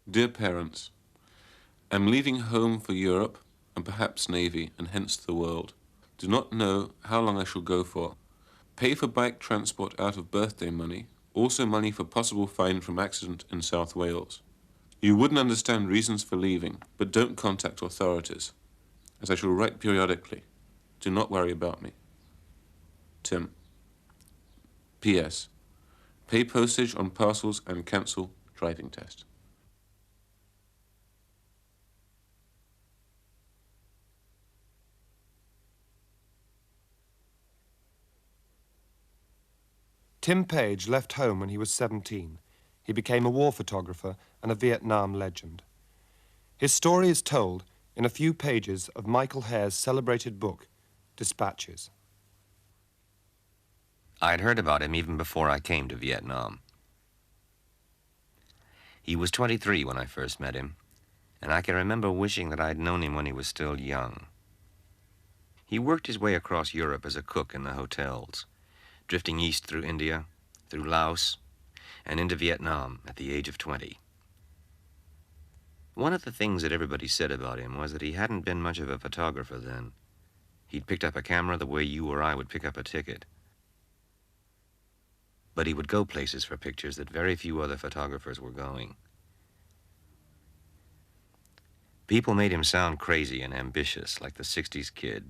Dear parents, I'm leaving home for Europe and perhaps Navy and hence the world. Do not know how long I shall go for. Pay for bike transport out of birthday money, also money for possible fine from accident in South Wales. You wouldn't understand reasons for leaving, but don't contact authorities, as I shall write periodically. Do not worry about me. Tim. P.S. Pay postage on parcels and cancel driving test. Tim Page left home when he was 17. He became a war photographer and a Vietnam legend. His story is told in a few pages of Michael Hare's celebrated book, Dispatches. I'd heard about him even before I came to Vietnam. He was 23 when I first met him, and I can remember wishing that I'd known him when he was still young. He worked his way across Europe as a cook in the hotels, drifting east through India, through Laos, and into Vietnam at the age of 20. One of the things that everybody said about him was that he hadn't been much of a photographer then. He'd picked up a camera the way you or I would pick up a ticket. But he would go places for pictures that very few other photographers were going. People made him sound crazy and ambitious, like the 60s kid,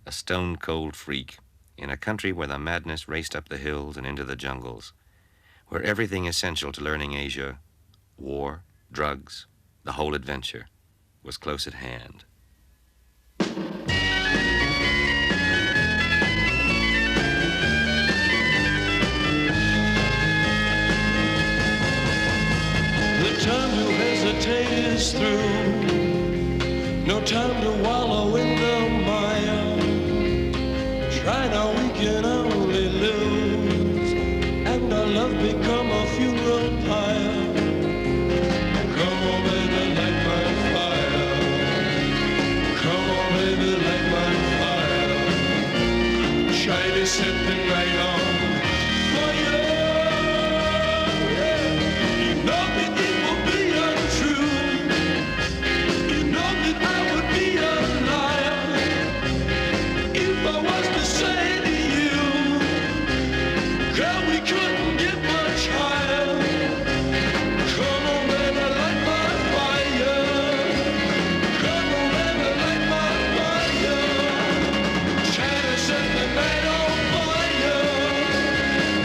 a stone-cold freak in a country where the madness raced up the hills and into the jungles, where everything essential to learning Asia, war, drugs, the whole adventure, was close at hand. The time to hesitate is through. No time to wallow in the mire. Try now, we can only lose, and our love become a funeral pyre. Come on, baby, light my fire. Come on, baby, light my fire. Try to set the night on fire. You know that it will be untrue. You know that I would be a liar if I was to say to you, girl, we couldn't get much higher. Come on, baby, light my fire. Come on, baby, light my fire. Try to set the night on fire.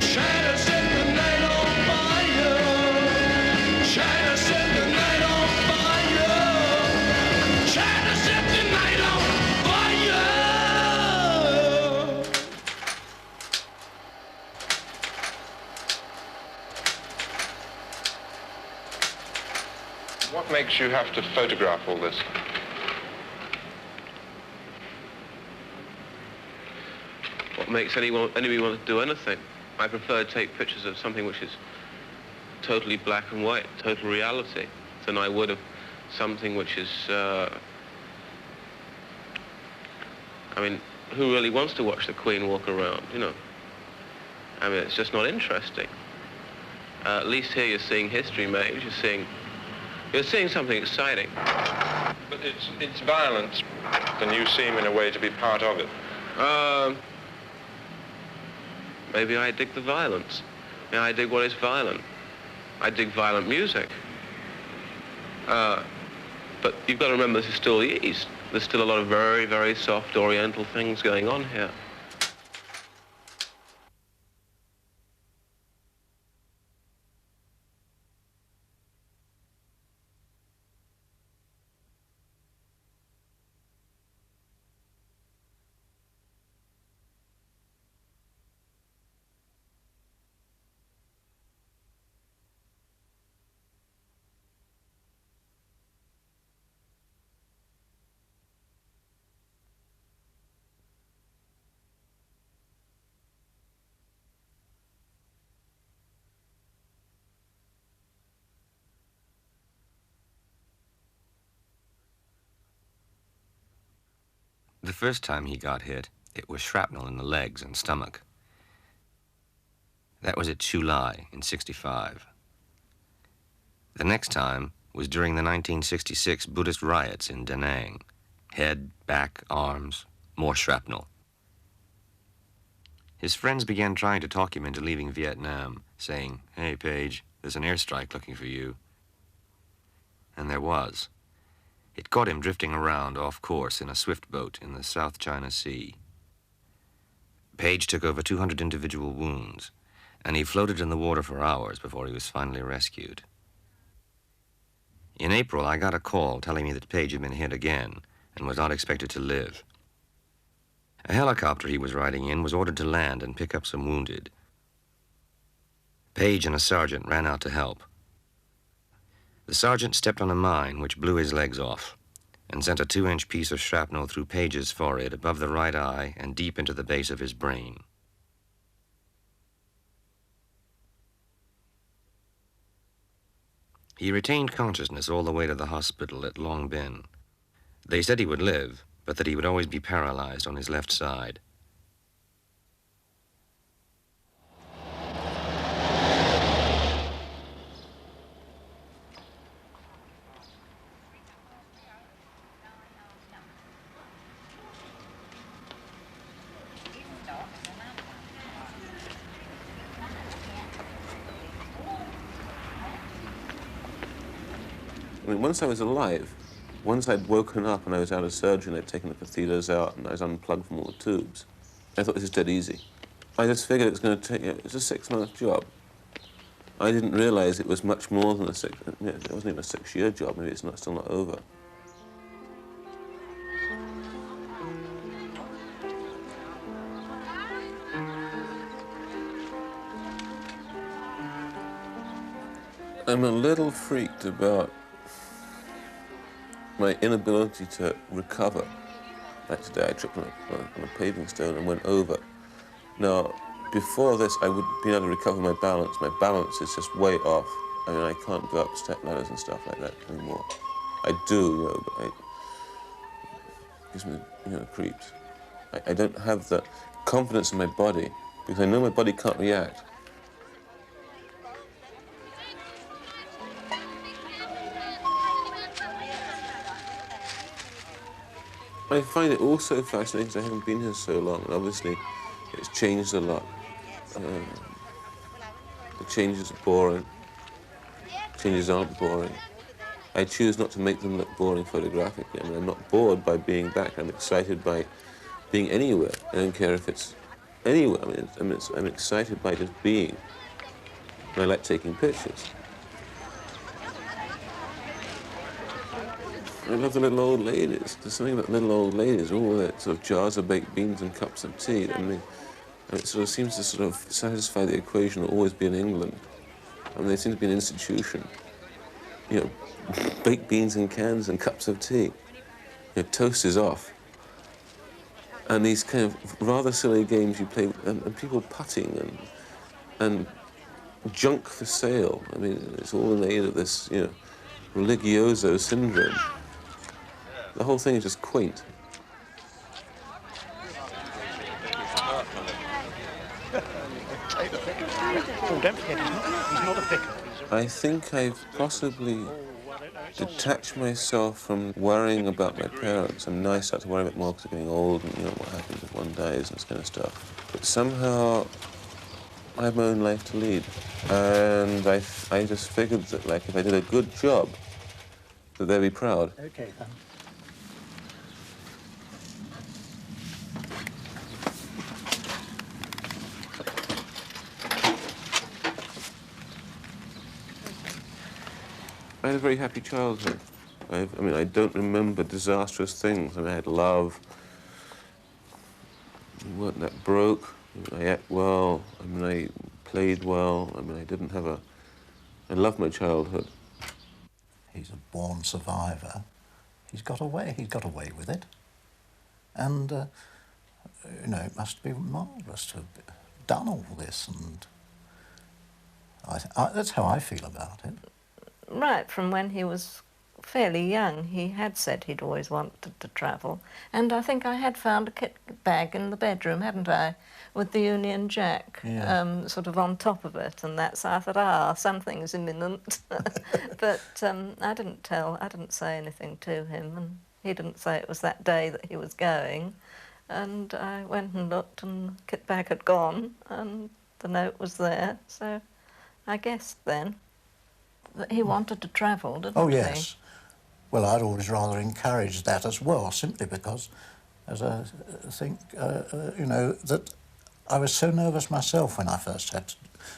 Try to set the night on fire. Try to set the night on fire. Try to set the night on fire. What makes you have to photograph all this? What makes anybody want to do anything? I prefer to take pictures of something which is totally black and white, total reality, than I would of something which is, I mean, who really wants to watch the Queen walk around, you know? I mean, it's just not interesting. At least here you're seeing history made, you're seeing something exciting. But it's violence, and you seem in a way to be part of it. Maybe I dig the violence. Yeah, I dig what is violent. I dig violent music. But you've got to remember this is still the East. There's still a lot of very, very soft Oriental things going on here. The first time he got hit, it was shrapnel in the legs and stomach. That was at Chu Lai in '65. The next time was during the 1966 Buddhist riots in Da Nang. Head, back, arms, more shrapnel. His friends began trying to talk him into leaving Vietnam, saying, "Hey, Page, there's an airstrike looking for you." And there was. It caught him drifting around off course in a swift boat in the South China Sea. Page took over 200 individual wounds, and he floated in the water for hours before he was finally rescued. In April, I got a call telling me that Page had been hit again and was not expected to live. A helicopter he was riding in was ordered to land and pick up some wounded. Page and a sergeant ran out to help. The sergeant stepped on a mine which blew his legs off and sent a 2-inch piece of shrapnel through Page's forehead above the right eye and deep into the base of his brain. He retained consciousness all the way to the hospital at Long Binh. They said he would live, but that he would always be paralyzed on his left side. I mean, once I was alive, once I'd woken up and I was out of surgery and I'd taken the catheters out and I was unplugged from all the tubes, I thought this is dead easy. I just figured it was going to take, it's a 6-month job. I didn't realize it was much more than it wasn't even a 6-year job, maybe it's still not over. I'm a little freaked about my inability to recover. Like today, I tripped on a paving stone and went over. Now, before this, I would be able to recover my balance. My balance is just way off. I mean, I can't go up step ladders and stuff like that anymore. I do, but it gives me, creeps. I don't have the confidence in my body because I know my body can't react. I find it also fascinating because I haven't been here so long, and obviously it's changed a lot. The changes are boring. Changes aren't boring. I choose not to make them look boring photographically. I mean, I'm not bored by being back. I'm excited by being anywhere. I don't care if it's anywhere. I'm excited by just being. And I like taking pictures. I love the little old ladies. There's something about little old ladies, all that sort of jars of baked beans and cups of tea. I mean, it sort of seems to sort of satisfy the equation of always be in England. I mean, they seem to be an institution. Baked beans in cans and cups of tea. Toast is off. And these kind of rather silly games you play, and people putting and junk for sale. I mean, it's all in the aid of this, religioso syndrome. The whole thing is just quaint. I think I've possibly detached myself from worrying about my parents. I mean, I start to worry a bit more because I'm getting old and, what happens if one dies and this kind of stuff. But somehow, I have my own life to lead. And I just figured that, like, if I did a good job, that they'd be proud. Okay, then. I had a very happy childhood. I don't remember disastrous things. I had love. We weren't that broke. I ate well. I played well. I didn't have I loved my childhood. He's a born survivor. He's got away with it. And, it must be marvellous to have done all this, and that's how I feel about it. Right, from when he was fairly young, he had said he'd always wanted to travel. And I think I had found a kit bag in the bedroom, hadn't I, with the Union Jack Yeah. sort of on top of it and that. So I thought, something's imminent. But I didn't say anything to him, and he didn't say it was that day that he was going. And I went and looked, and the kit bag had gone, and the note was there. So I guessed then that he wanted to travel, didn't he? Oh, yes. Well, I'd always rather encouraged that as well, simply because, as I think, you know, that I was so nervous myself when I first had to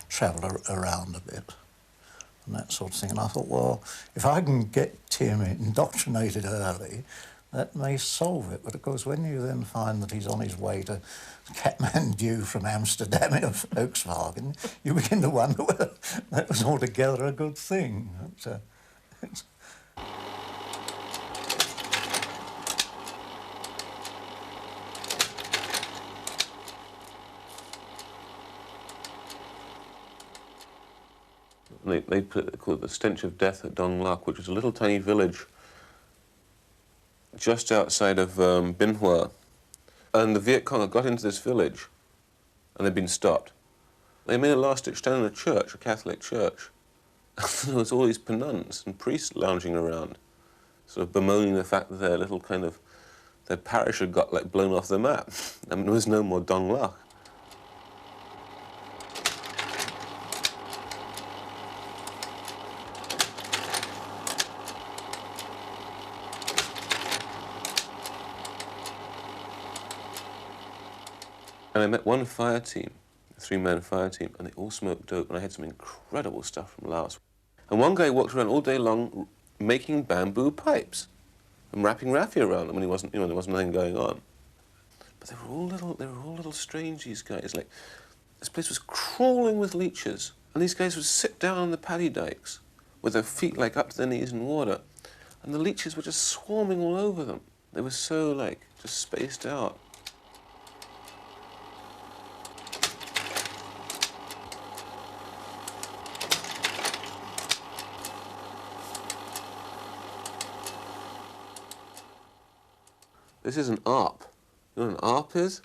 travel around a bit and that sort of thing. And I thought, well, if I can get Tim indoctrinated early, that may solve it. But of course, when you then find that he's on his way to Kathmandu from Amsterdam in a Volkswagen, you begin to wonder whether that was altogether a good thing. They call it the Stench of Death at Dong Lak, which is a little tiny village just outside of Bin Hoa. And the Viet Cong had got into this village and they'd been stopped. They made a last-ditch stand in a church, a Catholic church. There was all these nuns and priests lounging around, sort of bemoaning the fact that their parish had got blown off the map. I mean, there was no more Dong Lak. And I met one fire team, a 3-man fire team, and they all smoked dope, and I had some incredible stuff from Laos. And one guy walked around all day long making bamboo pipes and wrapping raffia around them when he wasn't, there wasn't nothing going on. But they were all little strange, these guys. Like, this place was crawling with leeches, and these guys would sit down on the paddy dikes with their feet up to their knees in water, and the leeches were just swarming all over them. They were so just spaced out. This is an ARP. You know what an ARP is?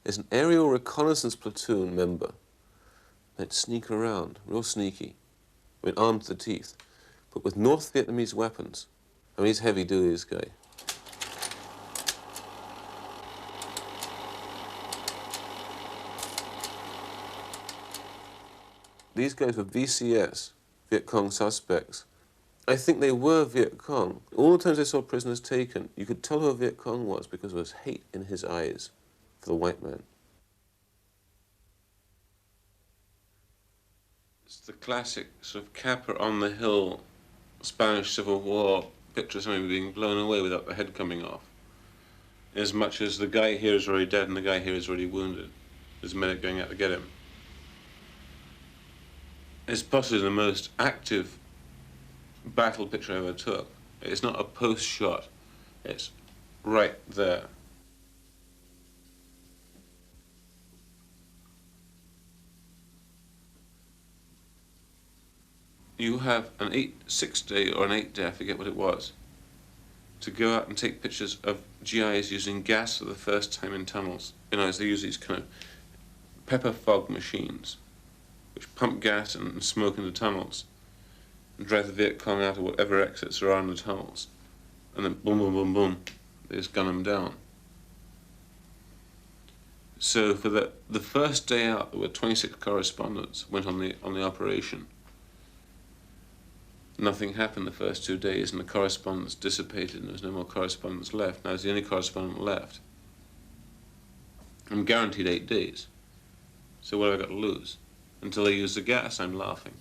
It's an aerial reconnaissance platoon member. They'd sneak around, real sneaky, armed to the teeth, but with North Vietnamese weapons. I mean, he's heavy duty, this guy. These guys were VCS, Viet Cong suspects. I think they were Viet Cong. All the times I saw prisoners taken, you could tell who a Viet Cong was because there was hate in his eyes for the white man. It's the classic sort of Capper on the Hill, Spanish Civil War picture of somebody being blown away without the head coming off. As much as the guy here is already dead and the guy here is already wounded. There's a medic going out to get him. It's possibly the most active battle picture I ever took. It's not a post shot, it's right there. You have an 6-day or an 8-day, I forget what it was, to go out and take pictures of GIs using gas for the first time in tunnels. As they use these kind of pepper fog machines, which pump gas and smoke into tunnels and drive the Viet Cong out of whatever exits are on the tunnels. And then boom, boom, boom, boom, they just gun them down. So for the first day out, there were 26 correspondents went on the operation. Nothing happened the first 2 days, and the correspondence dissipated, and there was no more correspondence left. Now I was the only correspondent left. I'm guaranteed 8 days. So what have I got to lose? Until they use the gas, I'm laughing.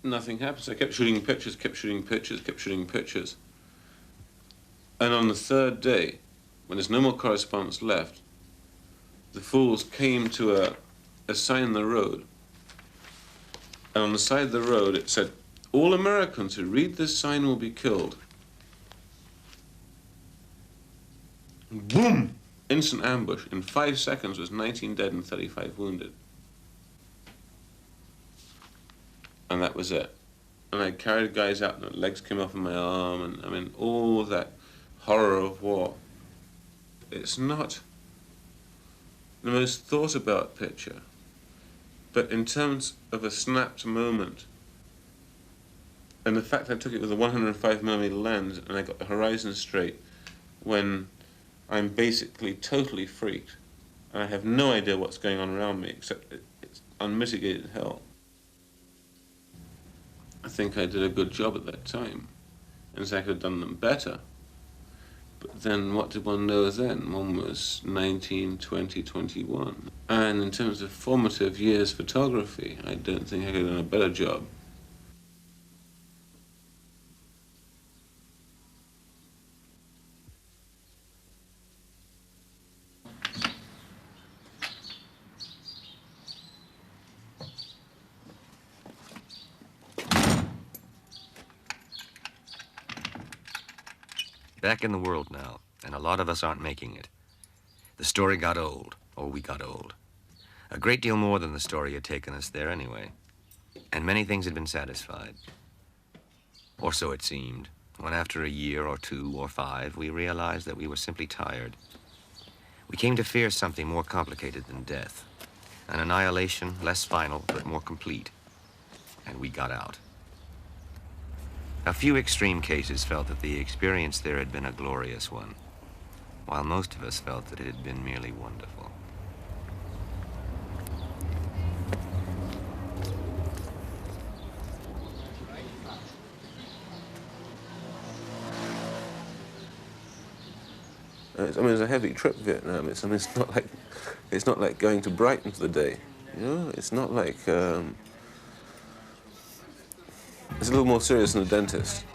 Nothing happens. I kept shooting pictures, kept shooting pictures, kept shooting pictures. And on the 3rd day, when there's no more correspondence left, the fools came to a sign in the road. And on the side of the road, it said, "All Americans who read this sign will be killed." Boom! Instant ambush. In 5 seconds, was 19 dead and 35 wounded. and that was it. And I carried guys out and their legs came off of my arm, and I mean, all that horror of war. It's not the most thought about picture, but in terms of a snapped moment, and the fact I took it with a 105mm lens and I got the horizon straight when I'm basically totally freaked and I have no idea what's going on around me except it's unmitigated hell. I think I did a good job at that time, and so I could have done them better. But then what did one know then? One was 19, 20, 21. And in terms of formative years photography, I don't think I could have done a better job. Back in the world now, and a lot of us aren't making it. The story got old, or we got old. A great deal more than the story had taken us there anyway. And many things had been satisfied. Or so it seemed, when after a year or 2 or 5, we realized that we were simply tired. We came to fear something more complicated than death. An annihilation, less final, but more complete. And we got out. A few extreme cases felt that the experience there had been a glorious one, while most of us felt that it had been merely wonderful. I mean, it's a heavy trip, Vietnam. It's not like going to Brighton for the day. You know, it's not like. It's a little more serious than a dentist.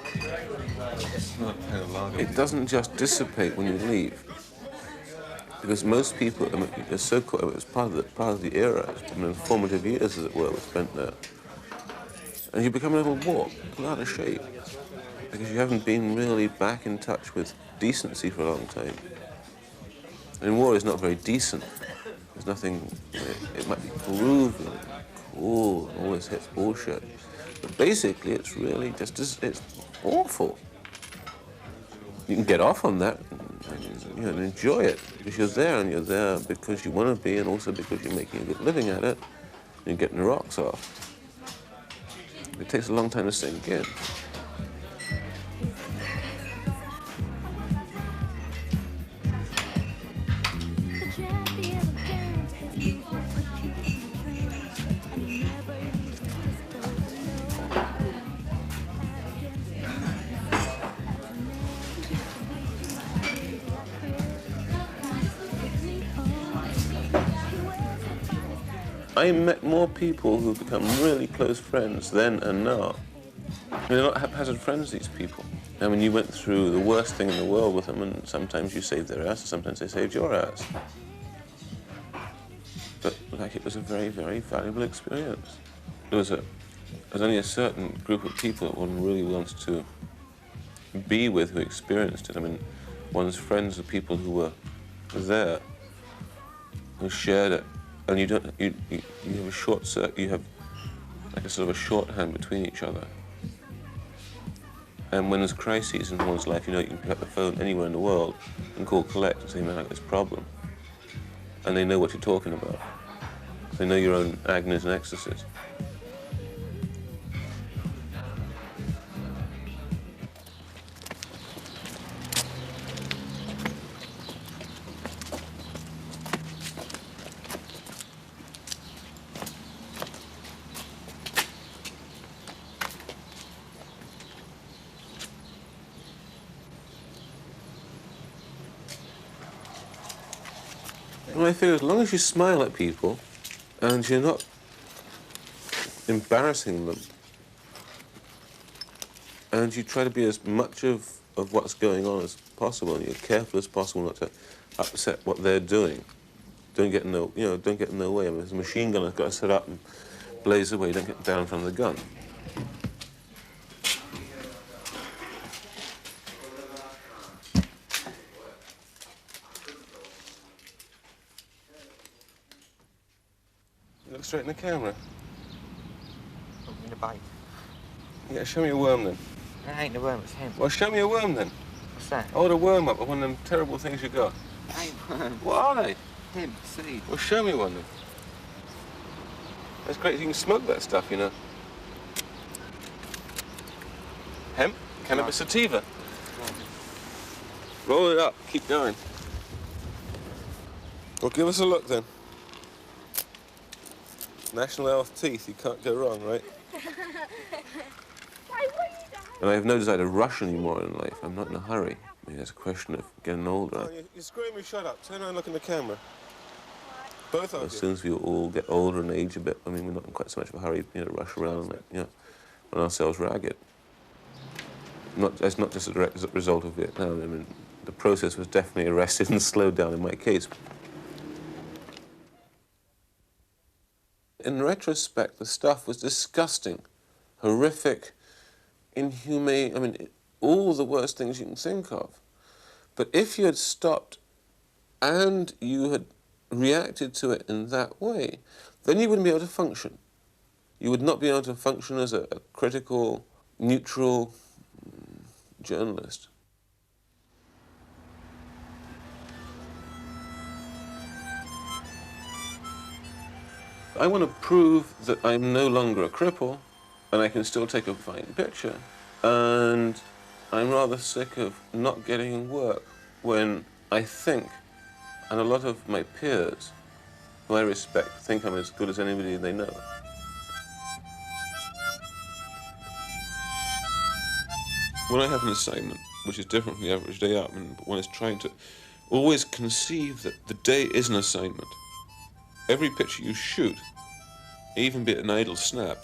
It doesn't just dissipate when you leave, because most people, I mean, it's so cool. It's part of the era. I mean, formative years, as it were, were spent there, and you become a little warped, a lot out of shape, because you haven't been really back in touch with decency for a long time. And war is not very decent. There's nothing. It might be groovy, and cool, and all this hits bullshit. But basically, it's really just, it's awful. You can get off on that and enjoy it, because you're there, and you're there because you want to be, and also because you're making a good living at it, and you're getting the rocks off. It takes a long time to sink in. I met more people who've become really close friends then and now. They're not haphazard friends, these people. I mean, you went through the worst thing in the world with them, and sometimes you saved their ass, and sometimes they saved your ass. But, like, it was a very, very valuable experience. There's only a certain group of people that one really wants to be with who experienced it. I mean, one's friends are people who were there, who shared it. And you have a short circuit, you have like a sort of a shorthand between each other. And when there's crises in one's life, you know, you can pick up the phone anywhere in the world and call collect and say, man, I got this problem. And they know what you're talking about. They know your own agonies and ecstasies. Well, I figure as long as you smile at people and you're not embarrassing them, and you try to be as much of what's going on as possible, and you're careful as possible not to upset what they're doing. Don't get in the, don't get in their way. I mean, there's a machine gun that's got to set up and blaze away. Don't get down in front of the gun. Look straight in the camera. in a bite. Yeah, show me a worm then. That ain't the worm, it's him. Well, show me a worm then. What's that? Hold a worm up, one of them terrible things you got. Ain't worms. What are they? Him, seed. Well, show me one then. That's great, you can smoke that stuff, you know. Hemp, cannabis sativa. Roll it up, keep going. Well, give us a look then. National Elf teeth, you can't go wrong, right? And I have no desire to rush anymore in life. I'm not in a hurry. Maybe that's a question of getting older. Oh, you're screaming, shut up. Turn around and look in the camera. Both of you. As soon as we all get older and age a bit, I mean, we're not in quite so much of a hurry, you know, to rush around and, you know, run ourselves ragged. It's not just a direct result of Vietnam. I mean, the process was definitely arrested and slowed down in my case. In retrospect, the stuff was disgusting, horrific, inhumane, I mean, all the worst things you can think of. But if you had stopped and you had reacted to it in that way, then you wouldn't be able to function. You would not be able to function as a critical, neutral journalist. I want to prove that I'm no longer a cripple and I can still take a fine picture. And I'm rather sick of not getting work when I think, and a lot of my peers, who I respect, think I'm as good as anybody they know. When I have an assignment, which is different from the average day out, and one is trying to always conceive that the day is an assignment. Every picture you shoot, even be it an idle snap,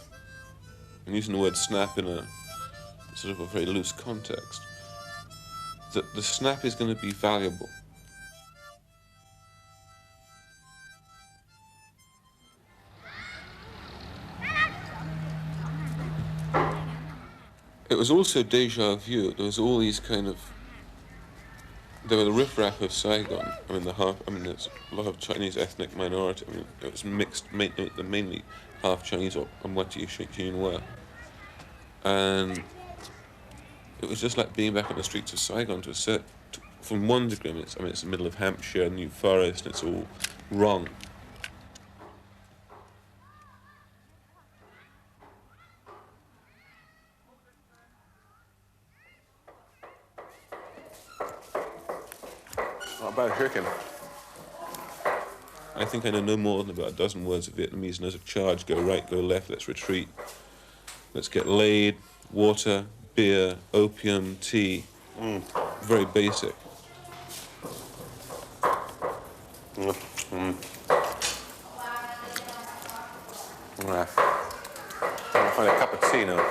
I'm using the word snap in a sort of a very loose context, that the snap is going to be valuable. It was also déjà vu. There was all these kind of, there were the riffraff of Saigon. I mean, there's a lot of Chinese ethnic minority. I mean, it was mixed, mainly half Chinese or Mwati Xinhua. And it was just like being back on the streets of Saigon from one degree. I mean, it's the middle of Hampshire, New Forest, and it's all wrong. About chicken. I think I know no more than about a dozen words of Vietnamese. Knows of charge, go right, go left, let's retreat. Let's get laid, water, beer, opium, tea. Very basic. I'll find a cup of tea now.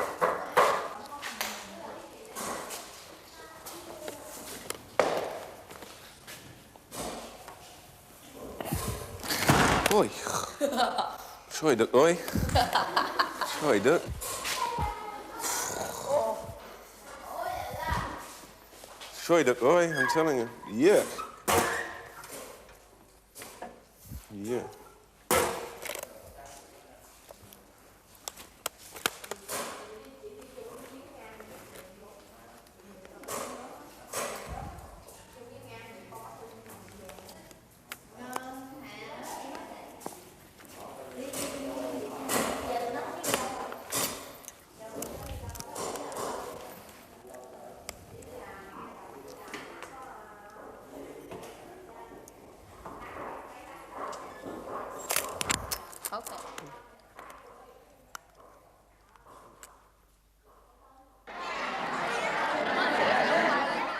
Oi. Sorry, Duck, oi. Sorry, Duck. Sorry, Duck, oi, I'm telling you. Yeah. Yeah.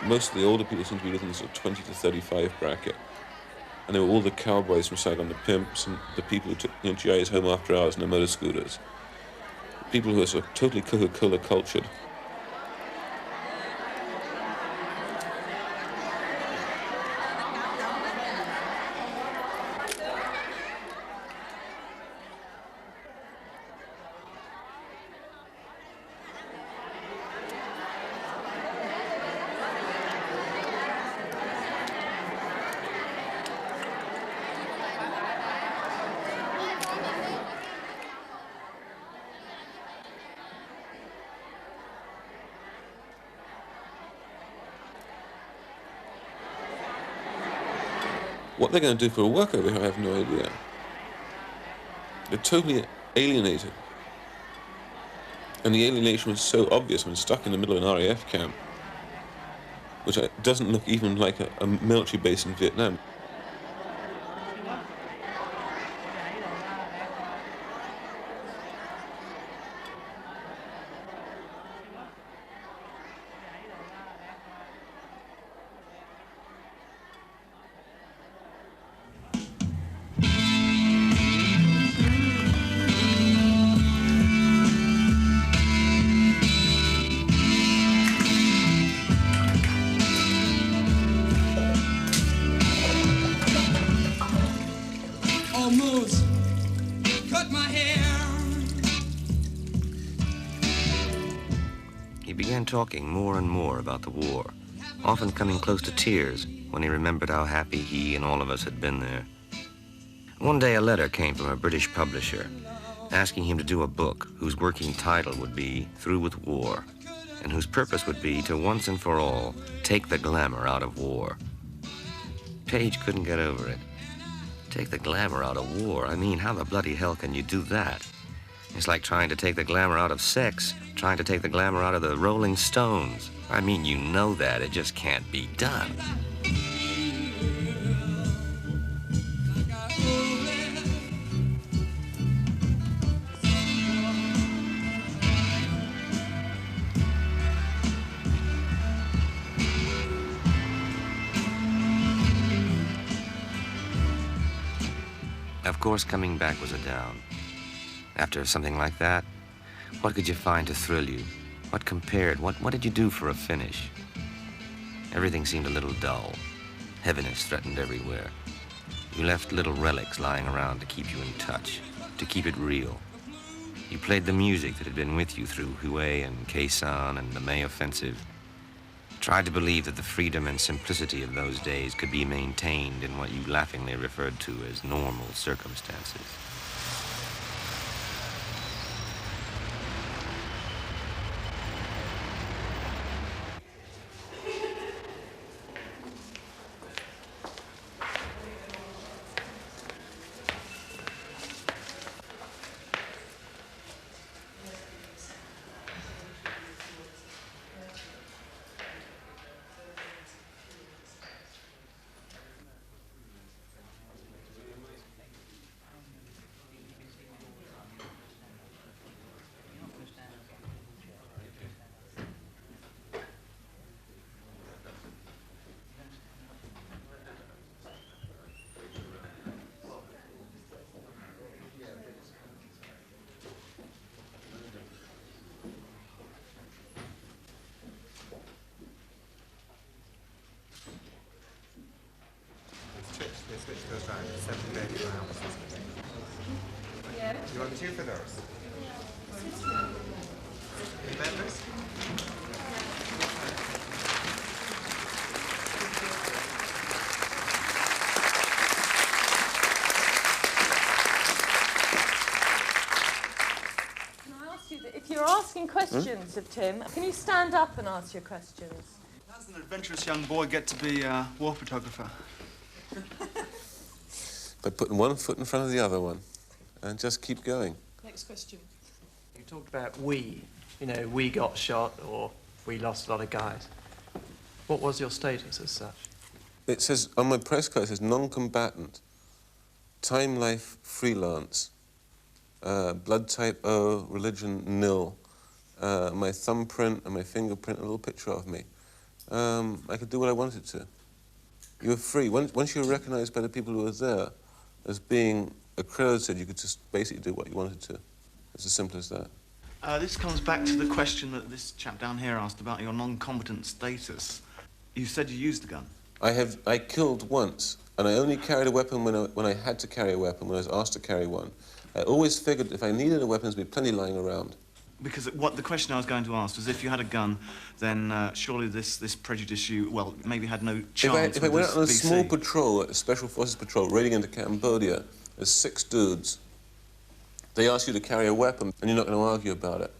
Most of the older people seem to be looking in the sort of 20 to 35 bracket. And they were all the cowboys from Saigon, the pimps, and the people who took GIs home after hours in their motor scooters. People who are sort of totally Coca-Cola cultured. What they're going to do for a work over here, I have no idea. They're totally alienated. And the alienation was so obvious when stuck in the middle of an RAF camp, which doesn't look even like a military base in Vietnam. Almost cut my hair. He began talking more and more about the war, often coming close to tears when he remembered how happy he and all of us had been there. One day a letter came from a British publisher asking him to do a book whose working title would be Through with War, and whose purpose would be to once and for all take the glamour out of war. Page couldn't get over it. Take the glamour out of war? I mean, how the bloody hell can you do that? It's like trying to take the glamour out of sex, trying to take the glamour out of the Rolling Stones. I mean, you know that. It just can't be done. Of course, coming back was a down. After something like that, what could you find to thrill you? What compared? What did you do for a finish? Everything seemed a little dull. Heaviness threatened everywhere. You left little relics lying around to keep you in touch, to keep it real. You played the music that had been with you through Hue and Khe Sanh and the May Offensive. Tried to believe that the freedom and simplicity of those days could be maintained in what you laughingly referred to as normal circumstances. Switch goes round, 7 days round. Yeah. You want 2 for those? Any members? Can I ask you, if you're asking questions of Tim, can you stand up and ask your questions? How does an adventurous young boy get to be a war photographer? By putting one foot in front of the other one and just keep going. Next question. You talked about we got shot or we lost a lot of guys. What was your status as such? It says, on my press card, it says non-combatant, time life freelance, blood type O, religion nil, my thumbprint and my fingerprint, a little picture of me. I could do what I wanted to. You were free. Once you were recognized by the people who were there as being accredited, you could just basically do what you wanted to. It's as simple as that. This comes back to the question that this chap down here asked about your non-combatant status. You said you used a gun. I killed once, and I only carried a weapon when I had to carry a weapon, when I was asked to carry one. I always figured if I needed a weapon, there'd be plenty lying around. Because what the question I was going to ask was, if you had a gun, then surely this prejudiced you, well, maybe had no chance. If I went out on a small patrol, a Special Forces patrol, raiding into Cambodia, there's 6 dudes. They ask you to carry a weapon, and you're not going to argue about it.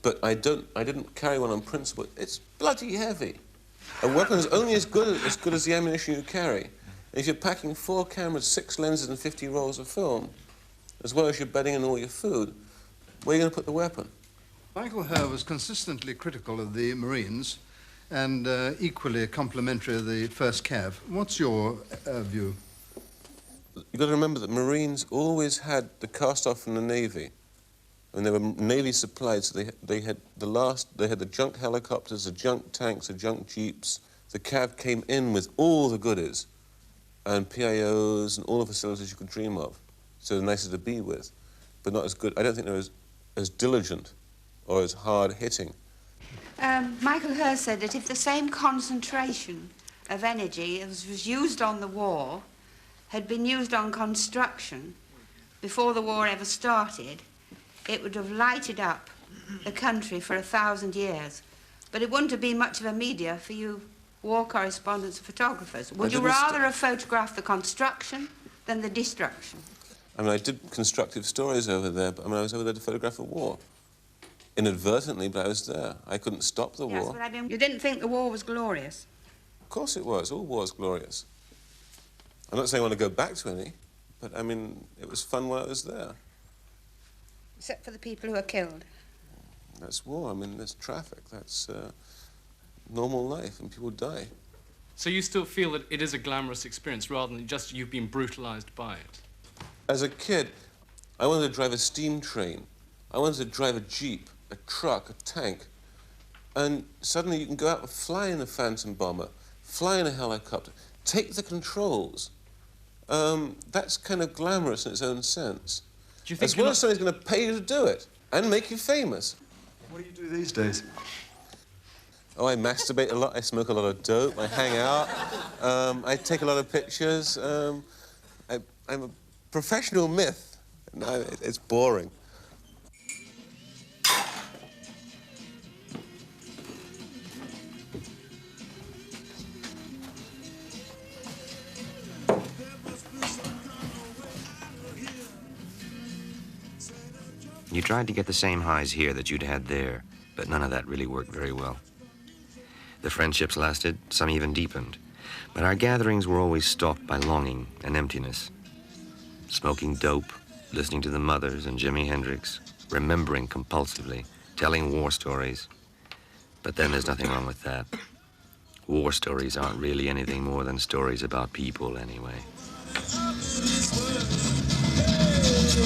But I didn't carry one on principle. It's bloody heavy. A weapon is only as good as the ammunition you carry. And if you're packing 4 cameras, 6 lenses and 50 rolls of film, as well as your bedding and all your food, where are you going to put the weapon? Michael Herr was consistently critical of the Marines and equally complimentary of the 1st Cav. What's your view? You've got to remember that Marines always had the cast-off from the Navy. And they were Navy supplied, so they had the junk helicopters, the junk tanks, the junk jeeps. The Cav came in with all the goodies, and PIOs and all the facilities you could dream of. So they're nicer to be with, but not as good. I don't think they're as diligent or as hard-hitting. Michael Herr said that if the same concentration of energy as was used on the war had been used on construction before the war ever started, it would have lighted up the country for 1,000 years. But it wouldn't have been much of a media for you war correspondents and photographers. Would you rather have photographed the construction than the destruction? I mean, I did constructive stories over there, but I was over there to photograph a war. Inadvertently, but I was there. I couldn't stop the Yes, war. but I mean, you didn't think the war was glorious? Of course it was. All war is glorious. I'm not saying I want to go back to any, but I mean, it was fun while I was there. Except for the people who were killed. That's war. I mean, there's traffic. That's normal life, and people die. So you still feel that it is a glamorous experience rather than just you've been brutalized by it? As a kid, I wanted to drive a steam train. I wanted to drive a jeep, a truck, a tank. And suddenly you can go out and fly in a Phantom bomber, fly in a helicopter, take the controls. That's kind of glamorous in its own sense. Do you think as well as somebody's going to pay you to do it and make you famous. What do you do these days? Oh, I masturbate a lot, I smoke a lot of dope, I hang out, I take a lot of pictures. I'm a professional myth. No, it's boring. You tried to get the same highs here that you'd had there, but none of that really worked very well. The friendships lasted, some even deepened, but our gatherings were always stalked by longing and emptiness. Smoking dope, listening to the Mothers and Jimi Hendrix, remembering compulsively, telling war stories. But then there's nothing wrong with that. War stories aren't really anything more than stories about people anyway.